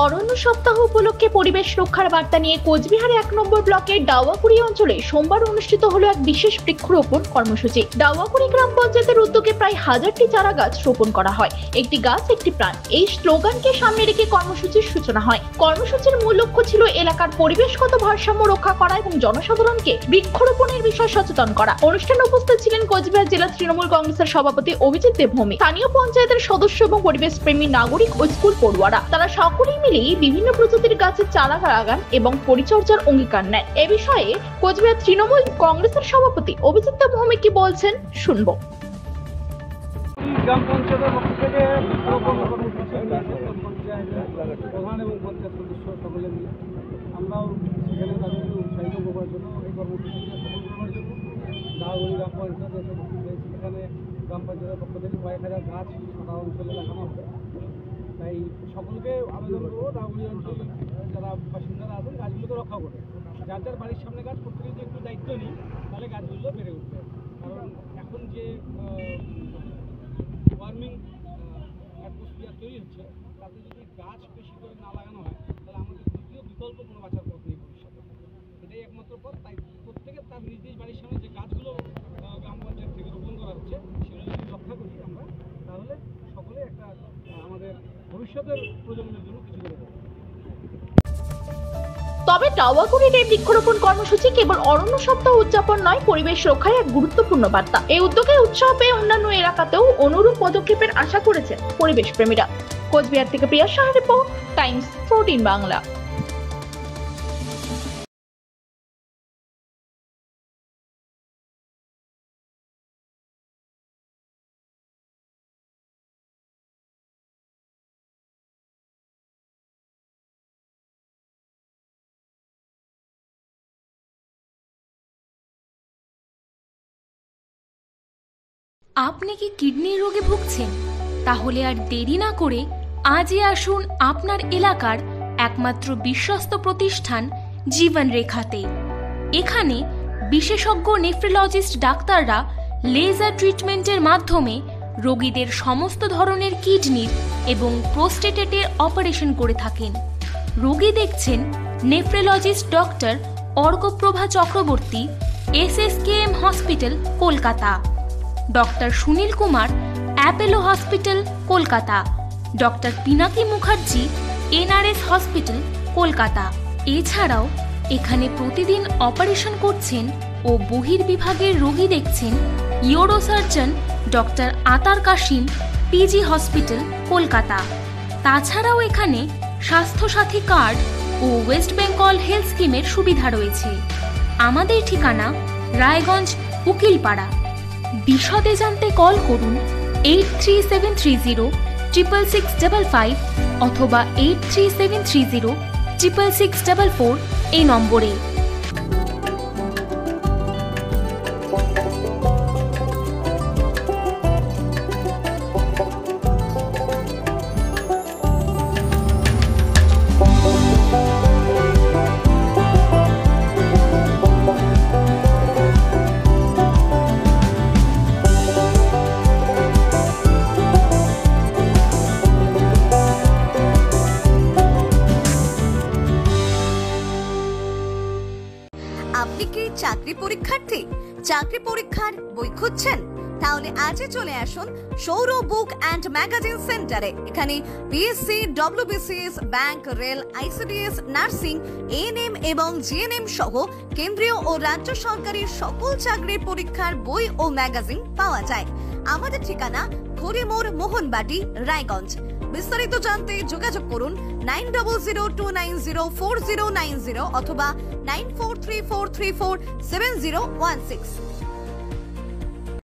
অরণ্য সপ্তাহ উপলক্ষে পরিবেশ রক্ষার বার্তা নিয়ে কোচবিহার ১ নম্বর ব্লকের ডাওয়াকুড়ি অঞ্চলে সোমবার অনুষ্ঠিত হলো এক বিশেষ বৃক্ষরোপণ কর্মসূচি। ডাওয়াকুড়ি গ্রাম পঞ্চায়েতের উদ্যোগে প্রায় ১০০০টি চারা গাছ রোপণ করা হয়। একটি গাছ একটি প্রাণ, এই স্লোগানকে সামনে রেখে কর্মসূচির সূচনা হয়। কর্মসূচির মূল লক্ষ্য ছিল এলাকার পরিবেশগত ভারসাম্য রক্ষা করা এবং জনসাধারণকে বৃক্ষরোপণের বিষয়ে সচেতন করা। অনুষ্ঠানে উপস্থিত ছিলেন কোচবিহার জেলা তৃণমূল কংগ্রেসের সভাপতি অভিজিৎ দেবভূমি, স্থানীয় পঞ্চায়েতের সদস্য এবং পরিবেশ প্রেমী নাগরিক ও স্কুল পড়ুয়ারা। তারা সকলেই মিলে বিভিন্ন প্রজাতির গাছের চারা লাগান এবং পরিচর্যার অঙ্গীকার নেন। এ বিষয়ে কোচবিহার তৃণমূল কংগ্রেসের সভাপতি অভিজিৎ দেবভূমি কি বলছেন শুনবো। গ্রাম পঞ্চায়েতের পক্ষ থেকে বৃক্ষরোপণ কর্মসূচি প্রধান এবং পঞ্চায়েত সদস্য সকলে মিলে আমরাও সেখানে তাদেরকে উৎসাহিত করার জন্য এই কর্মসূচিকে সফল করার জন্য ডাওয়াকুড়ি গ্রাম পঞ্চায়েত এসে উপস্থিত হয়েছি। এখানে গ্রাম পঞ্চায়েতের পক্ষ থেকে কয়েক হাজার গাছ সারা অঞ্চলে লাগানো হবে। তাই সকলকে আবেদন করবো ডাওয়াকুড়ি অঞ্চলে যারা বাসিন্দারা আছেন গাছগুলোকে রক্ষা করে, যার যার বাড়ির সামনে গাছ প্রত্যেকে যদি একটু দায়িত্ব নিই তাহলে গাছগুলো বেড়ে উঠবে। কারণ এখন যে ওয়ার্মিং অ্যাটমসফিয়ার তৈরি হচ্ছে তাতে যদি গাছ বেশি করে না লাগানো হয় তাহলে আমাদের দ্বিতীয় বিকল্প কোনো বাঁচার পথ নেই ভবিষ্যতে। এটাই একমাত্র পথ। তাই প্রত্যেকে তার নিজ নিজ বাড়ির সামনে যে গাছগুলো গ্রাম পঞ্চায়েত থেকে রোপণ করা হচ্ছে সেগুলো যদি রক্ষা করি আমরা, তাহলে সকলে একটা আমাদের ভবিষ্যতের প্রজন্মের জন্য কিছু করে দেবো। তবে ডাওয়াকুড়ির এই বৃক্ষরোপণ কর্মসূচি কেবল অরণ্য সপ্তাহ উদযাপন নয়, পরিবেশ রক্ষায় এক গুরুত্বপূর্ণ বার্তা। এই উদ্যোগে উৎসাহ পেয়ে অন্যান্য এলাকাতেও অনুরূপ পদক্ষেপের আশা করেছেন পরিবেশ প্রেমীরা। কোচবিহার থেকে প্রিয়া সাহা রিপোর্ট, টাইমস 14 বাংলা। আপনি কি কিডনি রোগে ভুগছেন? তাহলে আর দেরি না করে আজই আসুন আপনার এলাকার একমাত্র বিশ্বস্ত প্রতিষ্ঠান জীবন রেখাতে। এখানে বিশেষজ্ঞ নেফ্রোলজিস্ট ডাক্তাররা লেজার ট্রিটমেন্টের মাধ্যমে রোগীদের সমস্ত ধরনের কিডনির এবং প্রোস্টেটেটের অপারেশন করে থাকেন। রোগী দেখছেন nephrologist doctor Arkaprava Chakraborty, SSKM hospital, Kolkata. Doctor Sunil Kumar, Apollo hospital, Kolkata. Doctor Pinaki Mukherjee, NRS hospital, Kolkata. এছাড়াও এখানে প্রতিদিন অপারেশন করছেন ও বহির্বিভাগের রোগী দেখছেন ইউরোসার্জন ডক্টর আতার কাশিম, PG হসপিটাল, কলকাতা। তাছাড়াও এখানে স্বাস্থ্যসাথী কার্ড ও ওয়েস্ট বেঙ্গল হেলথ স্কিমের সুবিধা রয়েছে। আমাদের ঠিকানা রায়গঞ্জ, উকিলপাড়া। বিশদে জানতে কল করুন 8373066655 অথবা 8373066644 এই নম্বরে। আপনি কি চাকরি পরীক্ষার্থী? চাকরি পরীক্ষার বই খুঁজছেন? তাহলে আজই চলে আসুন সৌরভ বুক অ্যান্ড ম্যাগাজিন সেন্টারে। এখানে PSC, WBCS, bank, rail, ICDS, nursing, ANM এবং GNM সহ কেন্দ্রীয় ও রাজ্য সরকারি সকল চাকরির পরীক্ষার বই ও ম্যাগাজিন পাওয়া যায়। আমাদের ঠিকানা খড়িমোড়, মোহনবাটি, রায়গঞ্জ। বিস্তারিত জানতে যোগাযোগ করুন 9002904090 অথবা 9434347016।